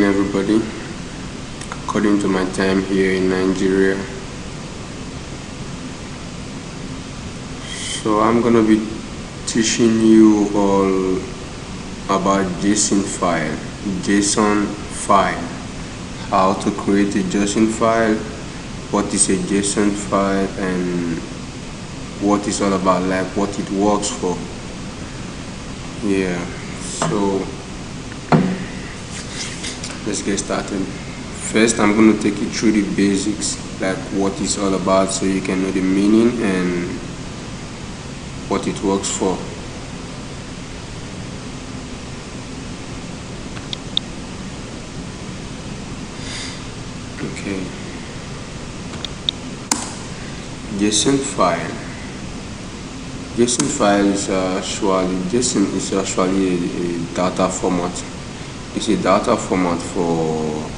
everybody, according to my time here in Nigeria. So I'm gonna be teaching you all about JSON file, how to create a JSON file, what is a JSON file, and what it's all about, like what it works for. Yeah, so let's get started. First, I'm going to take you through the basics, like what it's all about, so you can know the meaning and what it works for. Okay, JSON file. JSON is actually a data format. It's a data format for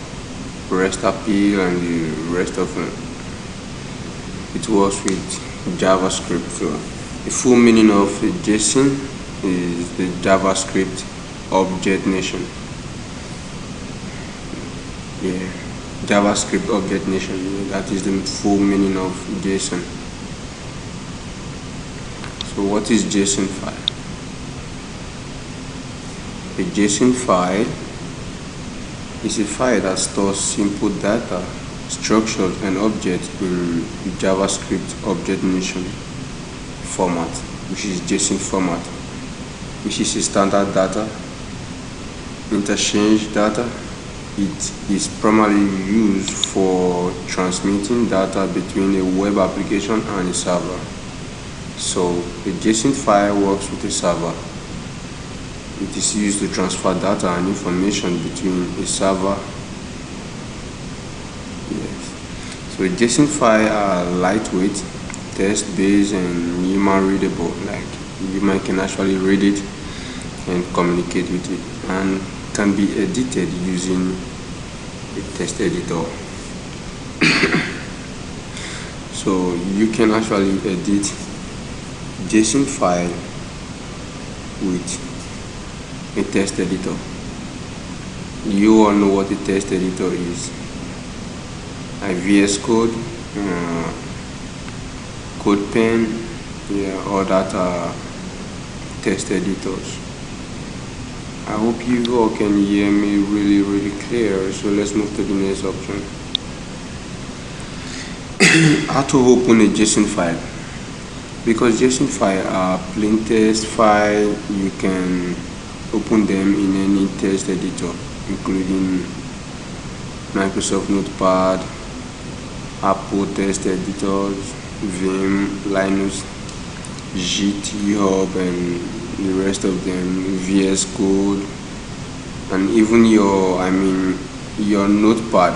REST API and the rest of it. It works with JavaScript. So the full meaning of JSON is the JavaScript object nation. Yeah, JavaScript object nation. That is the full meaning of JSON. So what is JSON file? A JSON file is a file that stores simple data, structures, and objects in JavaScript object nation format, which is JSON format, which is a standard data interchange data. It is primarily used for transmitting data between a web application and a server. So a JSON file works with a server. It is used to transfer data and information between a server. Yes. So a JSON file are lightweight, text-based, and human-readable. Like human can actually read it and communicate with it, and can be edited using a text editor. So you can actually edit JSON file with a text editor. You all know what a text editor is. VS Code, CodePen, yeah, all that are text editors. I hope you all can hear me really clear. So let's move to the next option. How to open a JSON file? Because JSON file are plain text file, you can open them in any text editor, including Microsoft Notepad, Apple text editors, Vim, Linux, GitHub, and the rest of them, VS Code, and even your Notepad.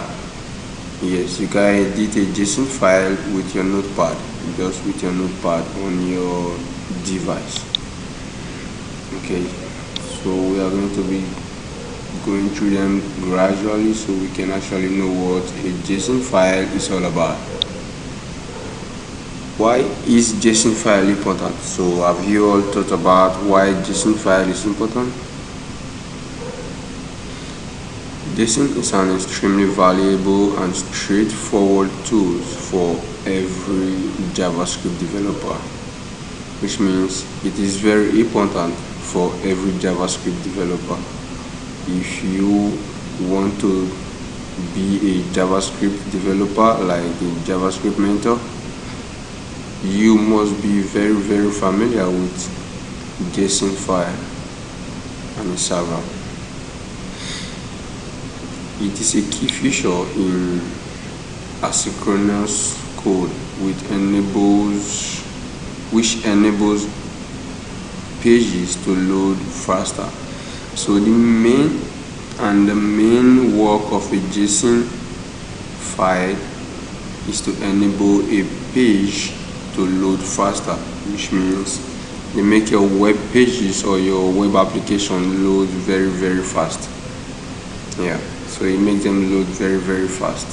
Yes, you can edit a JSON file with your Notepad, just with your Notepad on your device. Okay, so we are going to be going through them gradually so we can actually know what a JSON file is all about. Why is JSON file important? So have you all thought about why JSON file is important? JSON is an extremely valuable and straightforward tool for every JavaScript developer, which means it is very important for every JavaScript developer. If you want to be a JavaScript developer, like a JavaScript mentor, you must be very familiar with JSON file and a server. It is a key feature in asynchronous code which enables pages to load faster. So the main work of a JSON file is to enable a page to load faster, which means they make your web pages or your web application load very fast. Yeah, so it makes them load very fast.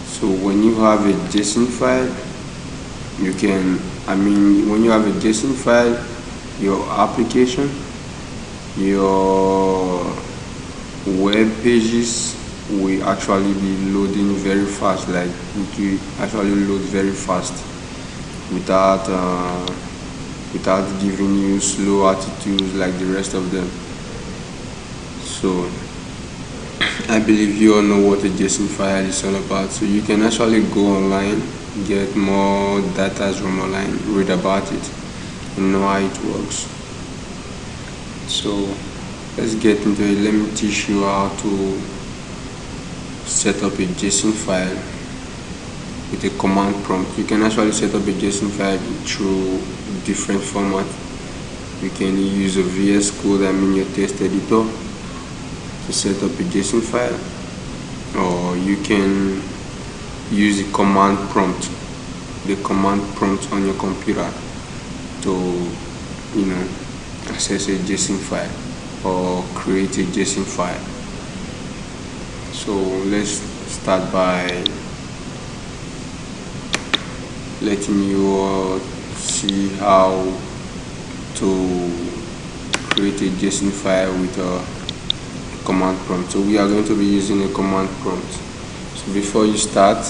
So when you have a JSON file, you can, when you have a JSON file, your application, your web pages will actually be loading very fast, like it will actually load very fast without without giving you slow attitudes like the rest of them. So I believe you all know what a JSON file is all about. So you can actually go online, get more data from online, read about it, and know how it works. So let's get into it. Let me teach you how to set up a JSON file with a command prompt. You can actually set up a JSON file through different formats. You can use a VS Code, your text editor, to set up a JSON file, or you can use the command prompt on your computer to access a JSON file or create a JSON file. So let's start by letting you see how to create a JSON file with a command prompt. So we are going to be using a command prompt. So before you start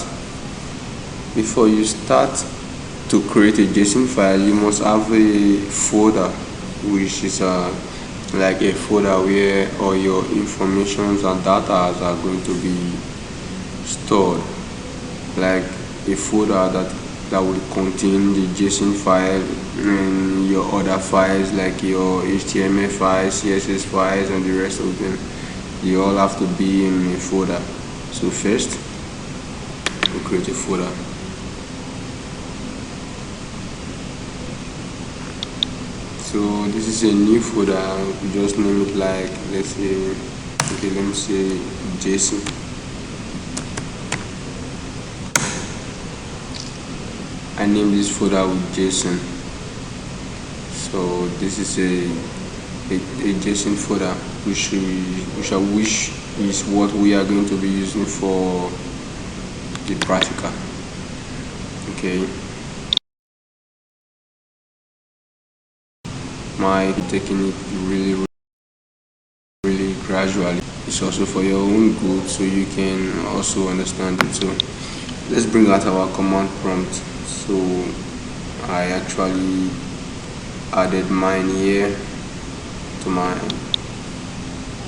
to create a JSON file, you must have a folder, which is like a folder where all your informations and data are going to be stored, like a folder that will contain the JSON file and your other files like your HTML files, CSS files, and the rest of them. You all have to be in a folder. So first, we create a folder. So this is a new folder. We just name it like, let me say JSON. I name this folder with JSON. So this is a JSON folder, which is what we are going to be using for the practical. Okay. My taking it really gradually. It's also for your own good, so you can also understand it. So let's bring out our command prompt. So I actually added mine here to my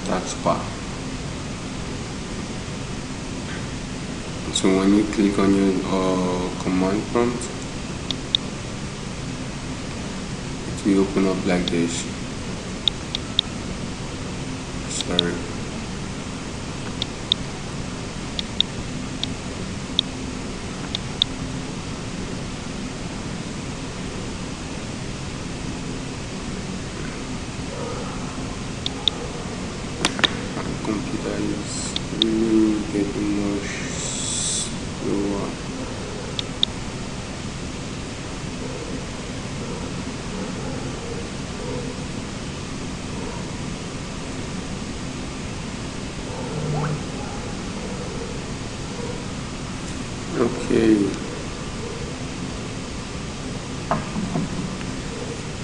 taskbar. So when you click on your command prompt, it will open up like this. Sorry. Computer is really getting much slower.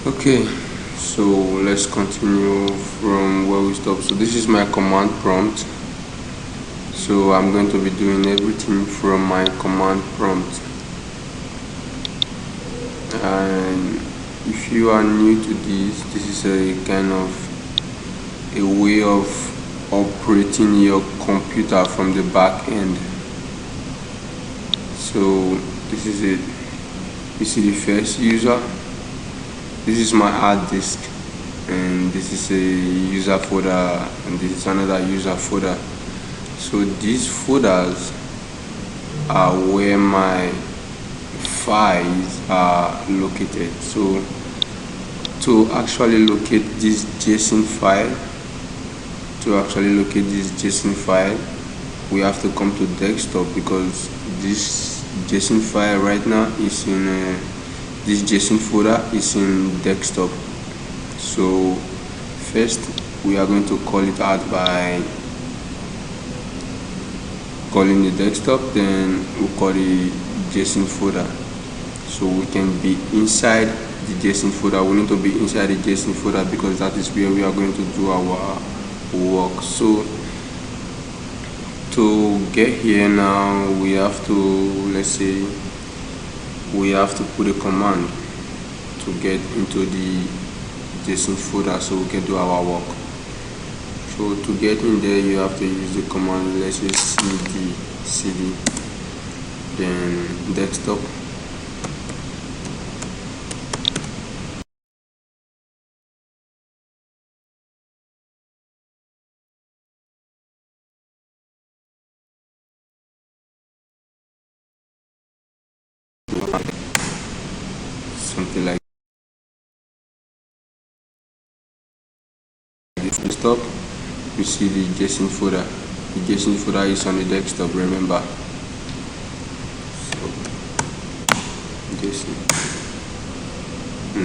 Okay, so let's continue from where we stopped. So this is my command prompt. So I'm going to be doing everything from my command prompt. And if you are new to this is a kind of a way of operating your computer from the back end. So this is it. You see the first user. This is my hard disk, and this is a user folder, and this is another user folder. So these folders are where my files are located. So to actually locate this JSON file, we have to come to desktop, because this JSON file right now is in this JSON folder is in desktop. So first we are going to call it out by calling the desktop, then we'll call the JSON folder. So we can be inside the JSON folder. We need to be inside the JSON folder because that is where we are going to do our work. So To get here now, we have to, let's say, we have to put a command to get into the JSON folder so we can do our work. So to get in there, you have to use the command, let's say cd then desktop, something like this. Desktop, you see the JSON folder. The JSON folder is on the desktop, remember. So JSON.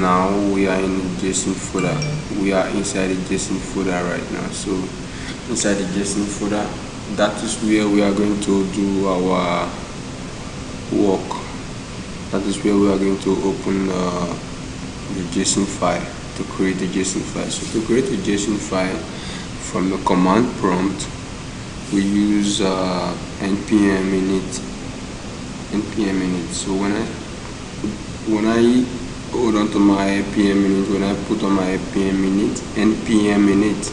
Now we are in the JSON folder. We are inside the JSON folder right now. So inside the JSON folder, that is where we are going to do our work. That is where we are going to open the JSON file, to create the JSON file. So to create a JSON file from the command prompt, we use npm init. So when I hold on to my npm init, when I put on my npm init,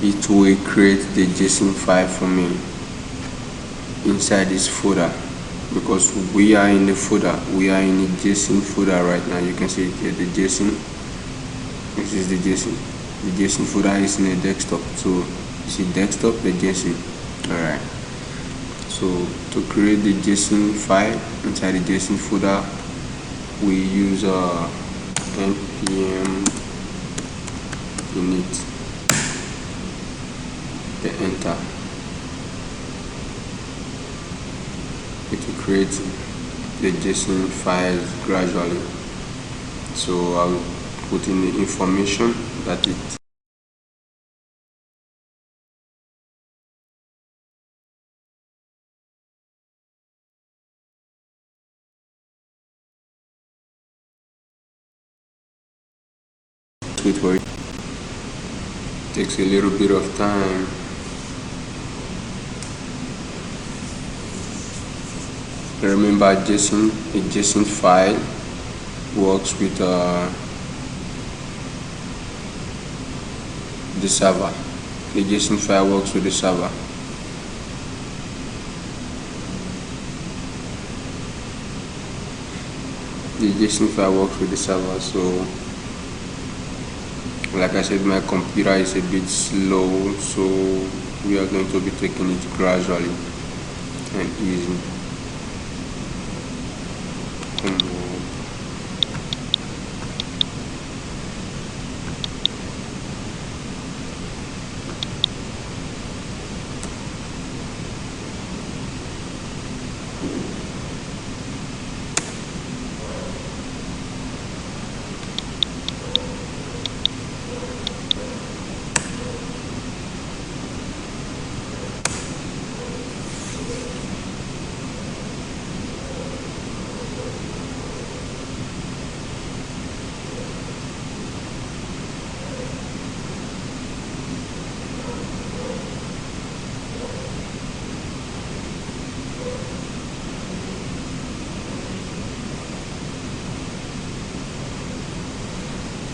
it will create the JSON file for me inside this folder, because we are in the folder, we are in the JSON folder right now. You can see it here, the JSON. This is the JSON. The JSON folder is in the desktop. So you see desktop, the JSON. Alright. So to create the JSON file inside the JSON folder, we use npm init, the enter. It will create the JSON files gradually. So I will put in the information that it wait for it. Takes a little bit of time. Remember, a JSON file works with the server. The JSON file works with the server. The JSON file works with the server. So, like I said, my computer is a bit slow, so we are going to be taking it gradually and easy.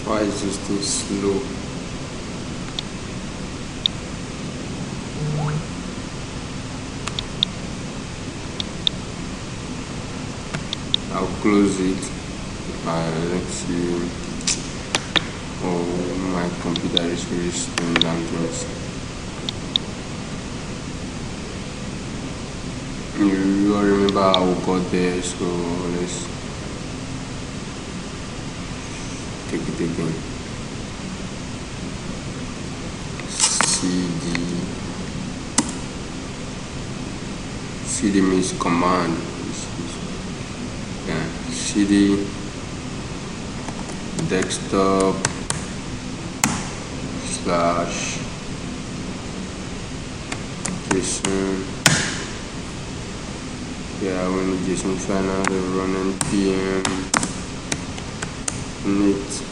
Why is this thing slow? I'll close it. Let's see. Oh, my computer is really slowing down things. You all remember how we got there, so let's take it again. CD means command. Yeah, CD desktop slash JSON. Yeah, when the JSON file now they run npm init.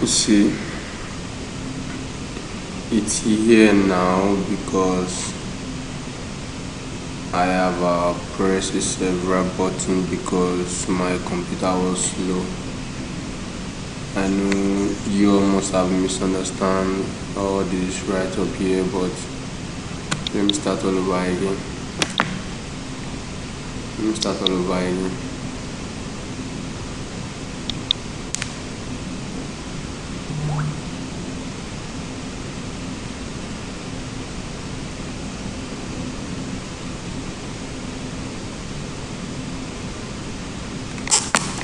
You see, it's here now because I have pressed several buttons because my computer was slow. I know you almost have misunderstand all this right up here, but let me start all over again.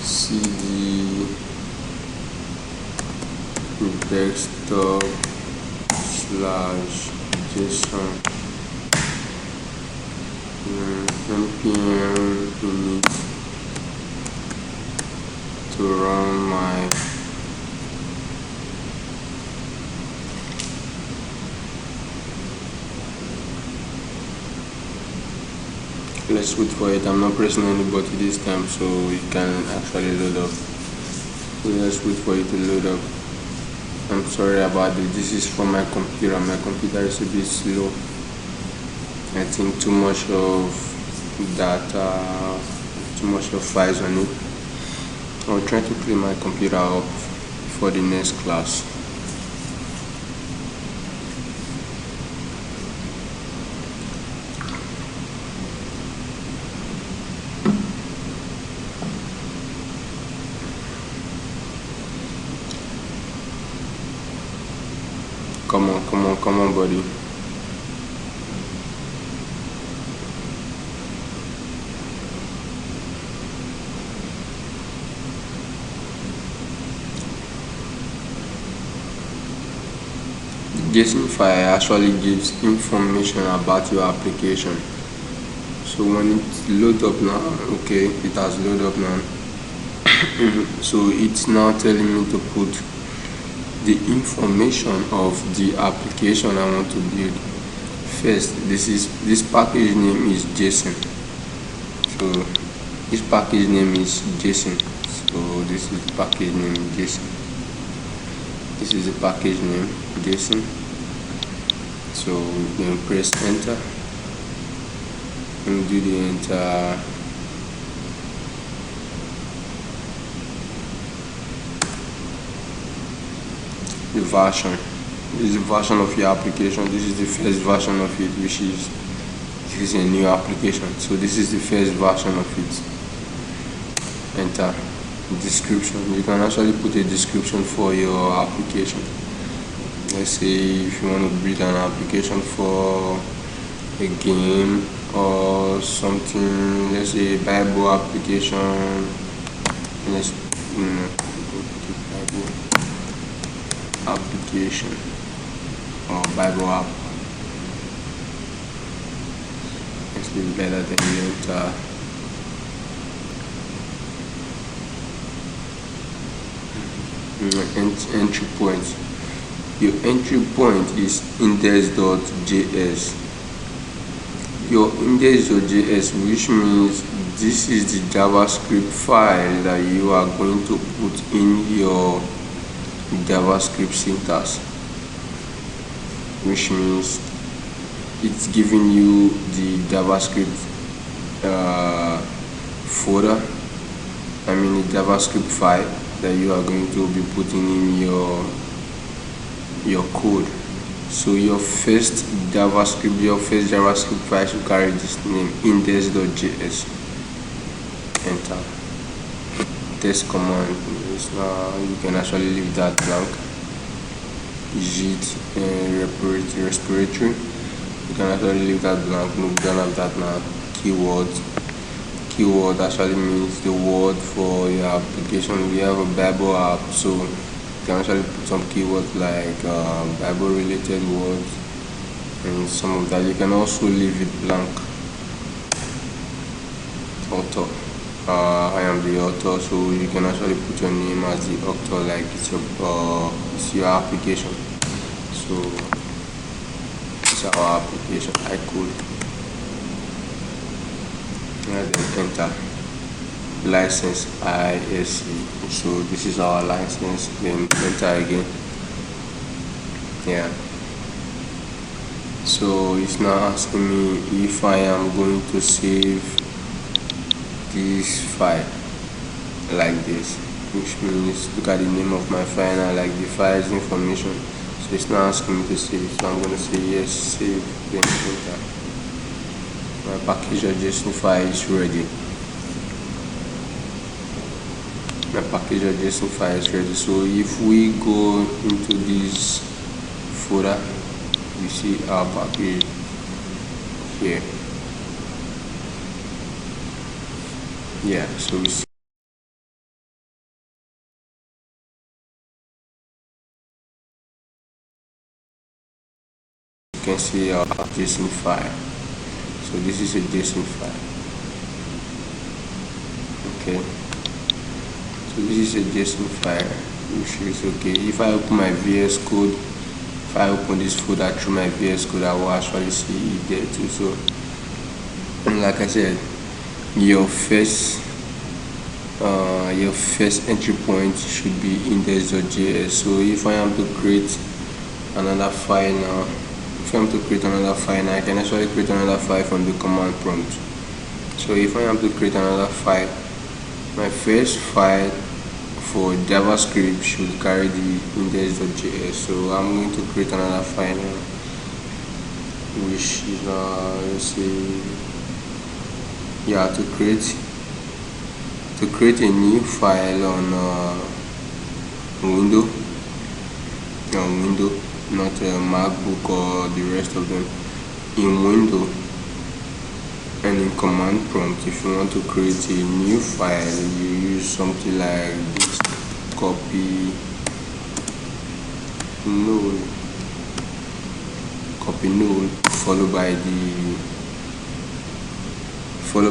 CD desktop slash Json npm init to run my let's wait for it. I'm not pressing any button this time, so it can actually load up. So let's wait for it to load up. I'm sorry about it. This is for my computer. My computer is a bit slow. I think too much of data, too much of files on it. I'll try to clean my computer up for the next class. Come on, buddy. JSON file actually gives information about your application. So when it loads up now, okay, it has loaded up now. So it's now telling me to put the information of the application I want to build. First, this package name is JSON. So this package name is JSON. So this is the package name JSON. This is the package name JSON. So then press enter and do the enter. The version. This is the version of your application. This is the first version of it, which is this is a new application. So this is the first version of it. Enter. Description. You can actually put a description for your application. Let's say if you want to build an application for a game or something, let's say a Bible application. Let's Bible application or Bible app. It's been better than you enter. Entry point. Your entry point is index.js. Your index.js, which means this is the JavaScript file that you are going to put in your JavaScript syntax, which means it's giving you the JavaScript folder, the JavaScript file that you are going to be putting in your code. So your first JavaScript file should carry this name, index.js. Enter. Test command is now, you can actually leave that blank. Git respiratory, you can actually leave that blank. No, we don't have that now. Keyword actually means the word for your application. We have a Bible app, so you can actually put some keywords like Bible related words and some of that. You can also leave it blank. Author. I am the author, so you can actually put your name as the author, like it's your application. So it's our application, iCode. And then enter. license ISC. So this is our license, then enter again. Yeah, so it's now asking me if I am going to save this file like this, which means look at the name of my file now, like the file's information. So it's now asking me to save, so I'm going to say yes, save, then enter. My package.json file is ready. My package.json file is ready. So if we go into this folder, you see our package here. Yeah, so we see you can see our JSON file. So this is a JSON file. Okay, so this is a JSON file, which is okay. If I open my VS Code, if I open this folder through my VS Code, I will actually see it there too. So, and like I said, your first entry point should be index.js. So if I am to create another file now, I can actually create another file from the command prompt. So if I am to create another file, my first file for JavaScript should carry the index.js. So I'm going to create another file now, which is let's see, yeah, to create a new file on window, not a MacBook or the rest of them. In window and in command prompt, if you want to create a new file, you use something like this: copy null, followed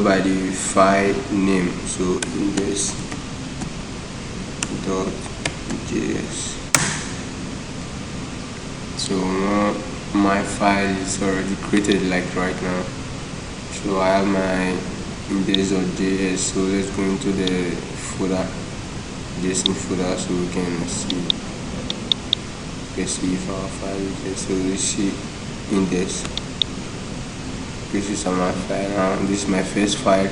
by the file name. So index.js. So my file is already created, like right now. So I have my index.js. So let's go into the folder, JSON folder, so we can see. Let's see if our file is there. So we see index. This is my file now. This is my first file,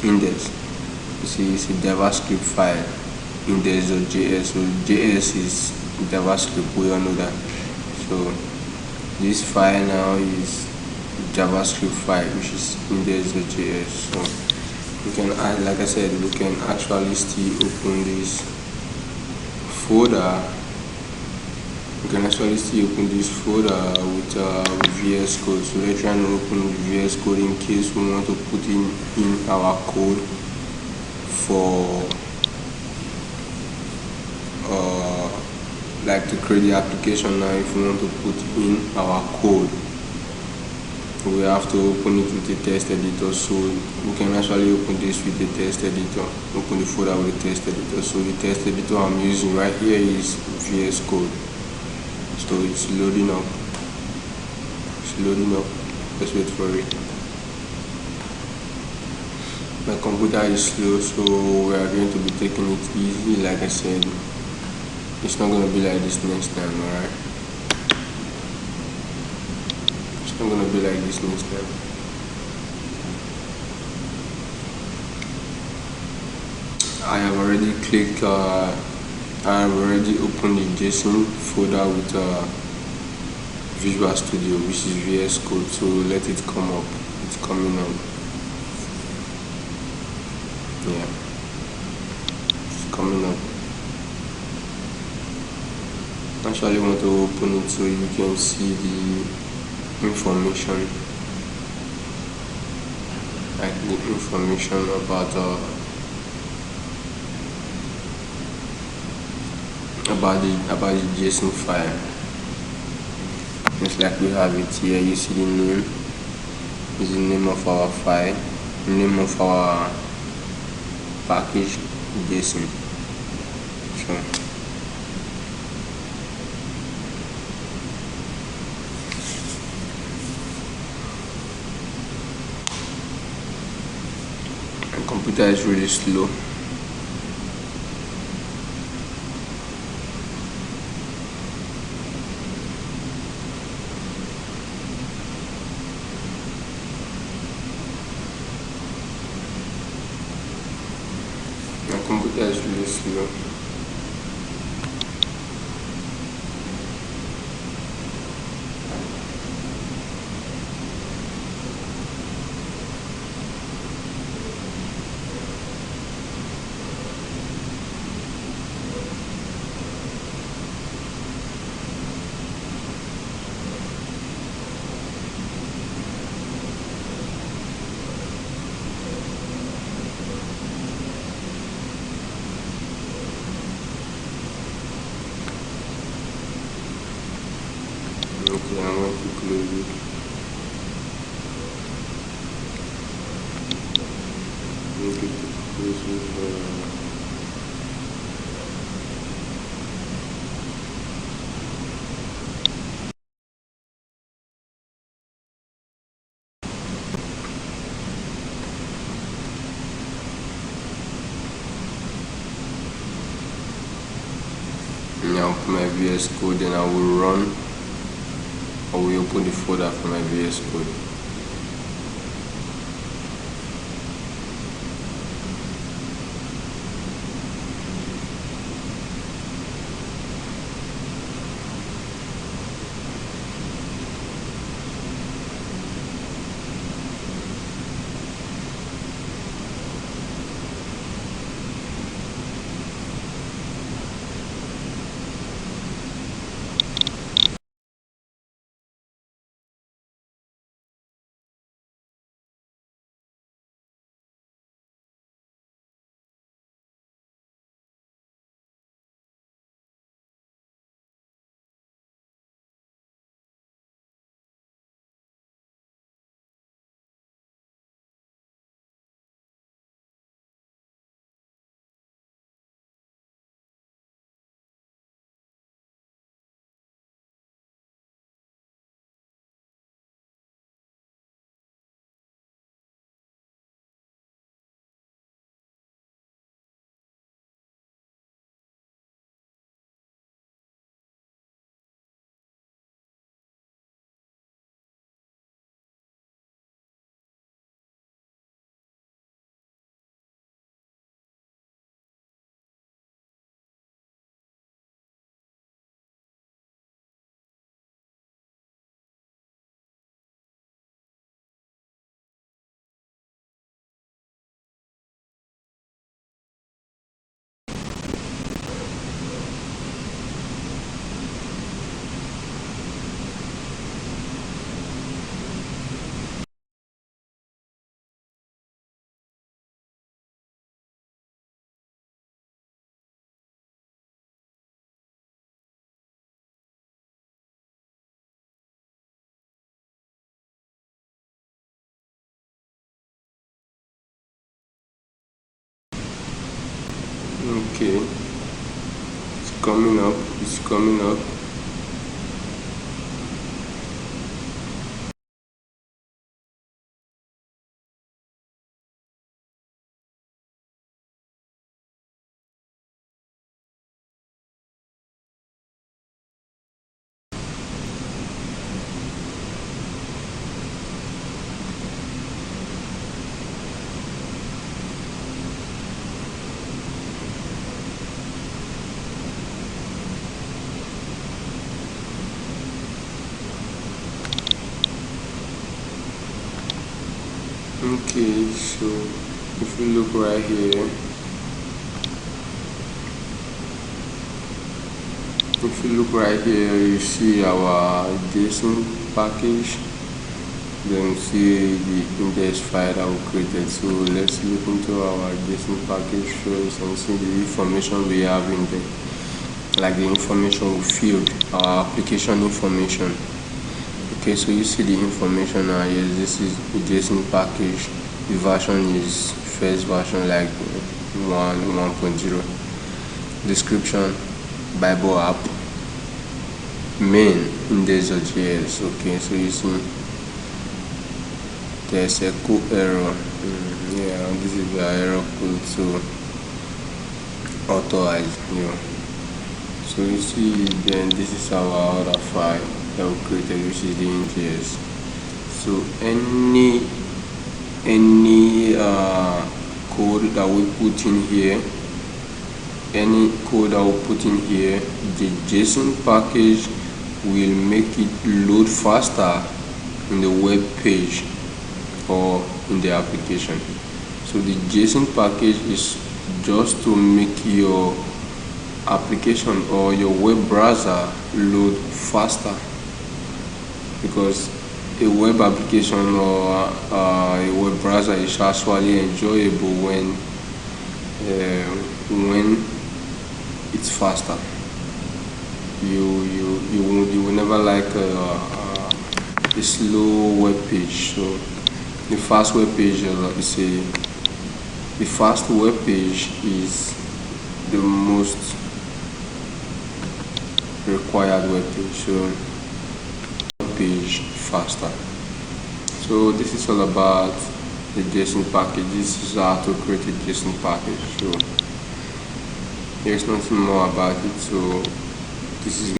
index. You see, it's a JavaScript file, index.js. So JS is JavaScript, we all know that. So this file now is JavaScript file, which is index.js. So we can add, like I said, we can actually still open this folder. We can actually still open this folder with VS Code. So let's try and open VS Code in case we want to put in our code for like to create the application. Now if we want to put in our code, we have to open it with the text editor. So we can actually open this with the text editor, open the folder with the text editor. So the text editor I'm using right here is VS Code. So it's loading up. Let's wait for it. My computer is slow, so we are going to be taking it easy. Like I said, it's not going to be like this next time, alright? It's not going to be like this next time. I have already clicked, I have already opened the JSON folder with Visual Studio, which is VS Code. So let it come up. It's coming up. Yeah, it's coming up. Actually want to open it so you can see the information, like the information about the JSON file. Just like we have it here, you see the name is the name of our file, name of our package JSON. So computer is really slow. My computer is really slow. Okay, I'm going to close it. I'm going to close it. Now for my VS Code, then I will run. I will open the folder for my VS Code. Okay, it's coming up. It's coming up. Okay, so if you look right here, you see our Json package. Then see the index file that we created. So let's look into our Json package first and see the information we have in there, like the information we filled, our application information. Okay, so you see the information now. Yes, this is the Json package. The version is first version, like 1.0. Description, Bible app, main index.js. Okay, so you see there's a code error. Yeah, this is the error code to authorize. So you see, then this is our other file that we created, which is the ints. So any code that we put in here, the JSON package will make it load faster in the web page or in the application. So the JSON package is just to make your application or your web browser load faster, because a web application or a web browser is actually enjoyable when it's faster. You will never like a slow web page. So the fast web page the fast web page is the most required web page. So web page faster. So this is all about the JSON package. This is how to create a JSON package. So there's nothing more about it. So this is